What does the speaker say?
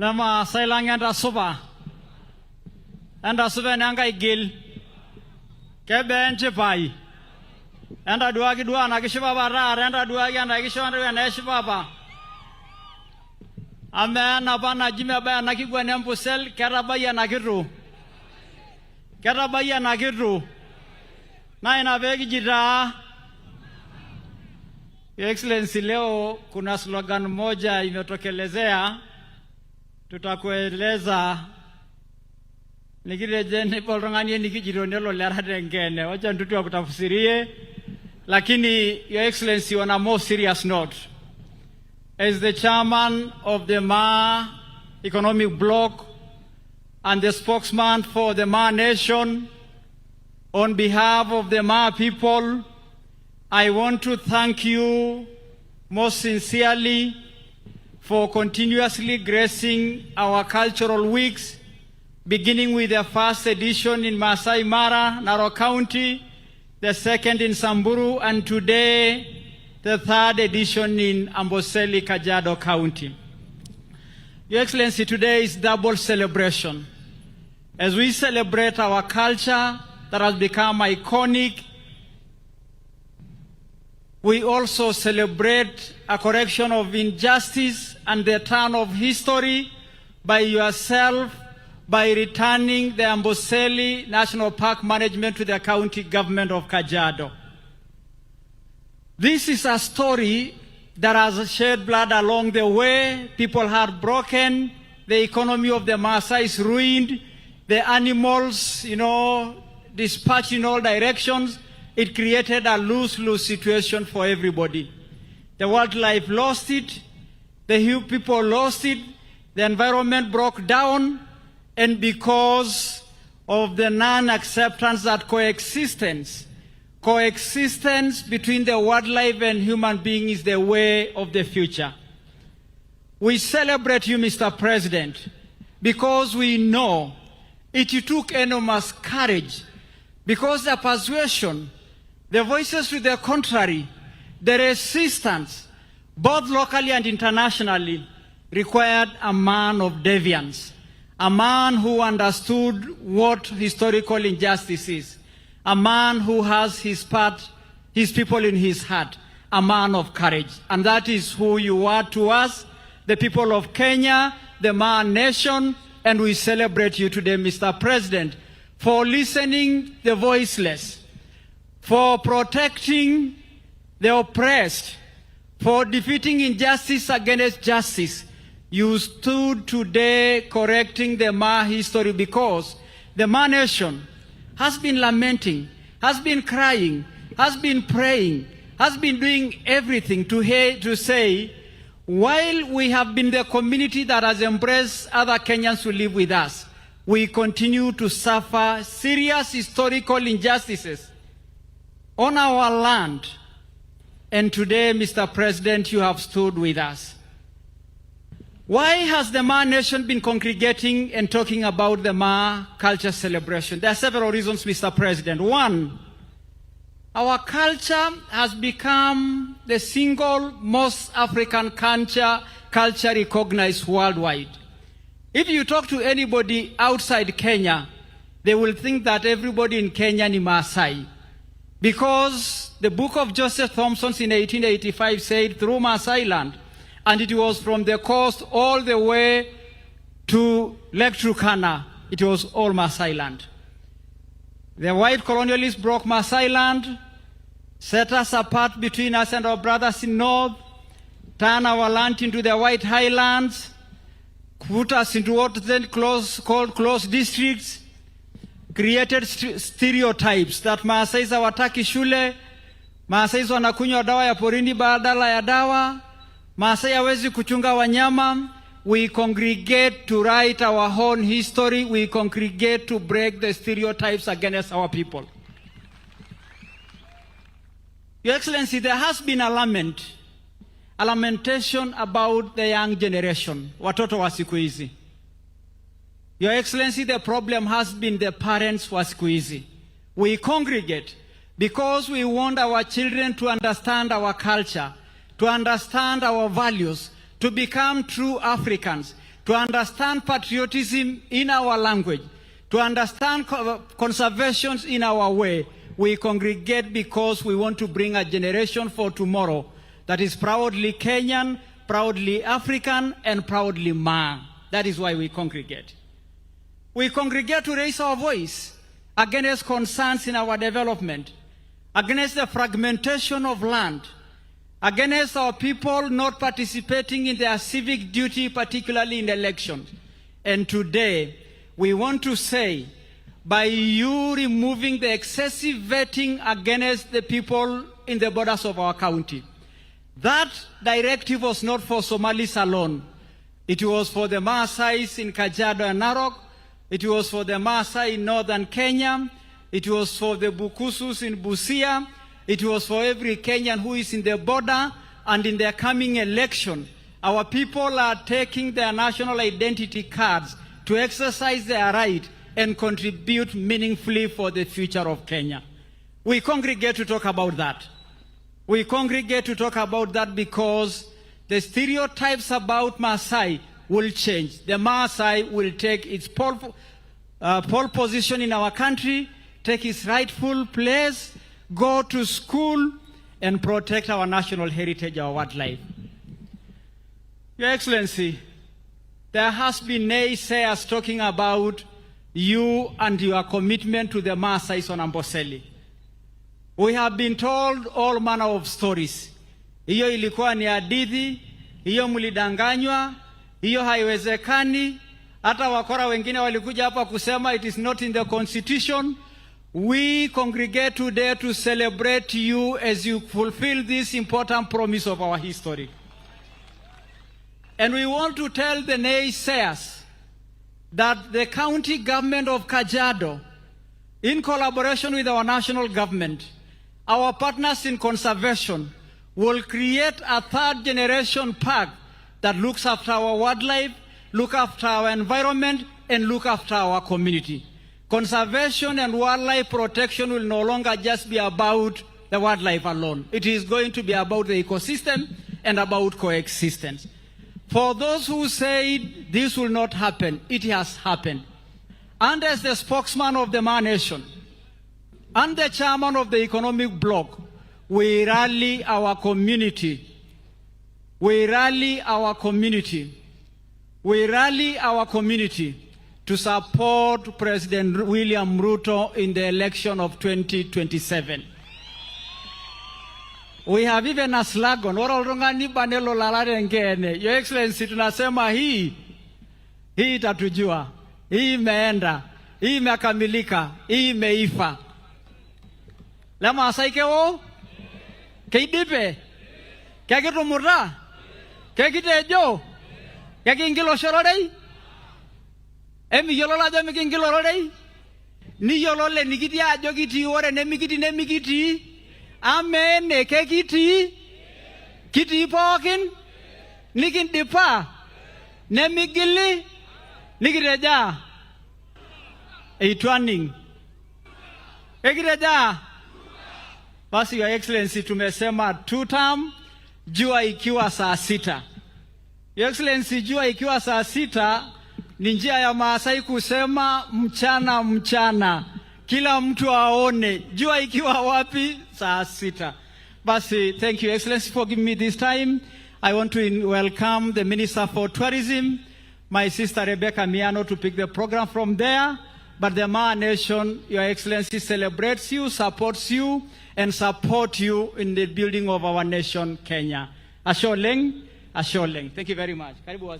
Lama sailang enda suba nanga igil kebe enche pai enda duagi dua na kishiba bara enda duagi enda kishiba na kishiba ba ame na bana jime ba na kigwa nempusel kerabaya na kiru na ina begi jira. Your Excellency, leo kuna slogan moja imetokelezea, tutakueleza nikireje nipolonganie nikijironelo lera dengene wacha ndutu wa kutafsirie. Lakini Your Excellency, on a more serious note, as the chairman of the Ma Economic Bloc and the spokesman for the Ma Nation, on behalf of the Ma people, I want to thank you most sincerely for continuously gracing our cultural weeks, beginning with the first edition in Masai Mara, Narok County, the second in Samburu, and today, the third edition in Amboseli, Kajiado County. Your Excellency, today is double celebration. As we celebrate our culture that has become iconic, we also celebrate a correction of injustice and the turn of history by yourself by returning the Amboseli National Park management to the county government of Kajiado. This is a story that has shed blood along the way. People are broken. The economy of the Maasai is ruined. The animals, dispatched in all directions. It created a lose-lose situation for everybody. The wildlife lost it, the people lost it, the environment broke down, and because of the non-acceptance that coexistence between the wildlife and human beings is the way of the future. We celebrate you, Mr. President, because we know it took enormous courage, because the persuasion, the voices to the contrary, the resistance, both locally and internationally, required a man of defiance, a man who understood what historical injustice is, a man who has his people in his heart, a man of courage. And that is who you are to us, the people of Kenya, the Ma Nation, and we celebrate you today, Mr. President, for listening the voiceless, for protecting the oppressed, for defeating injustice against justice. You stood today correcting the Ma history, because the Ma Nation has been lamenting, has been crying, has been praying, has been doing everything to say, while we have been the community that has embraced other Kenyans to live with us, we continue to suffer serious historical injustices on our land. And today, Mr. President, you have stood with us. Why has the Ma Nation been congregating and talking about the Ma culture celebration? There are several reasons, Mr. President. One, our culture has become the single most African culture recognized worldwide. If you talk to anybody outside Kenya, they will think that everybody in Kenya is Maasai. Because the book of Joseph Thompson in 1885 said through Maasai land, and it was from the coast all the way to Lake Turkana, it was all Maasai land. The white colonialists broke Maasai land, set us apart between us and our brothers in north, turned our land into the white highlands, put us into what then called closed districts, created stereotypes that Maasai hawataki shule, Maasai wanakunywa dawa ya porini badala ya dawa, Maasai hawezi kuchunga wanyama. We congregate to write our own history. We congregate to break the stereotypes against our people. Your Excellency, there has been a lamentation about the young generation, watoto wa siku hizi. Your Excellency, the problem has been the parents wa siku hizi. We congregate because we want our children to understand our culture, to understand our values, to become true Africans, to to understand patriotism in our language, to understand conservation in our way. We congregate because we want to bring a generation for tomorrow that is proudly Kenyan, proudly African, and proudly Ma. That is why we congregate. We congregate to raise our voice against concerns in our development, against the fragmentation of land, against our people not participating in their civic duty, particularly in elections. And today, we want to say, by you removing the excessive vetting against the people in the borders of our county, that directive was not for Somalis alone. It was for the Maasais in Kajiado and Narok. It was for the Maasai in northern Kenya. It was for the Bukusus in Busia. It was for every Kenyan who is in the border. And in the coming election, our people are taking their national identity cards to exercise their right and contribute meaningfully for the future of Kenya. We congregate to talk about that. We congregate to talk about that because the stereotypes about Maasai will change. The Maasai will take its pole position in our country, take its rightful place, go to school, and protect our national heritage, our wildlife. Your Excellency, there has been naysayers talking about you and your commitment to the Maasais on Amboseli. We have been told all manner of stories. Hiyo ilikuwa ni hadithi, hiyo mlidanganywa, hiyo haiwezekani. Hata wakora wengine walikuja hapa kusema it is not in the constitution. We congregate today to celebrate you as you fulfill this important promise of our history. And we want to tell the naysayers that the county government of Kajiado, in collaboration with our national government, our partners in conservation, will create a third generation park that looks after our wildlife, look after our environment, and look after our community. Conservation and wildlife protection will no longer just be about the wildlife alone. It is going to be about the ecosystem and about coexistence. For those who say this will not happen, it has happened. And as the spokesman of the Ma Nation and the chairman of the economic bloc, we rally our community. We rally our community. We rally our community to support President William Ruto in the election of 2027. We have even a slogan, Your Excellency, tunasema hii itatujua, hii imeenda, hii imekamilika, hii imeifa. Lama asaike wo? Keidipe? Kekitumuta? Kekitejo? Kekingilo shororei? Emi yolola ajo mikingilo ororei? Ni yolole nikiti ajo kiti ore nemikiti. Amen, kekiti? Kiti pookin? Nikindipa? Nemigili? Nikiteja? Eitwaning? Ekiteja? Basi Your Excellency, tumesema 2 term, jua ikiwa saa 6. Your Excellency, jua ikiwa saa 6 ni njia ya Maasai kusema mchana. Kila mtu aone jua ikiwa wapi saa 6. Basi, thank you, Your Excellency, for giving me this time. I want to welcome the Minister for Tourism, my sister Rebecca Miano, to pick the program from there. But the Ma Nation, Your Excellency, celebrates you, supports you, and support you in the building of our nation, Kenya. Asholeng. Thank you very much. Karibu.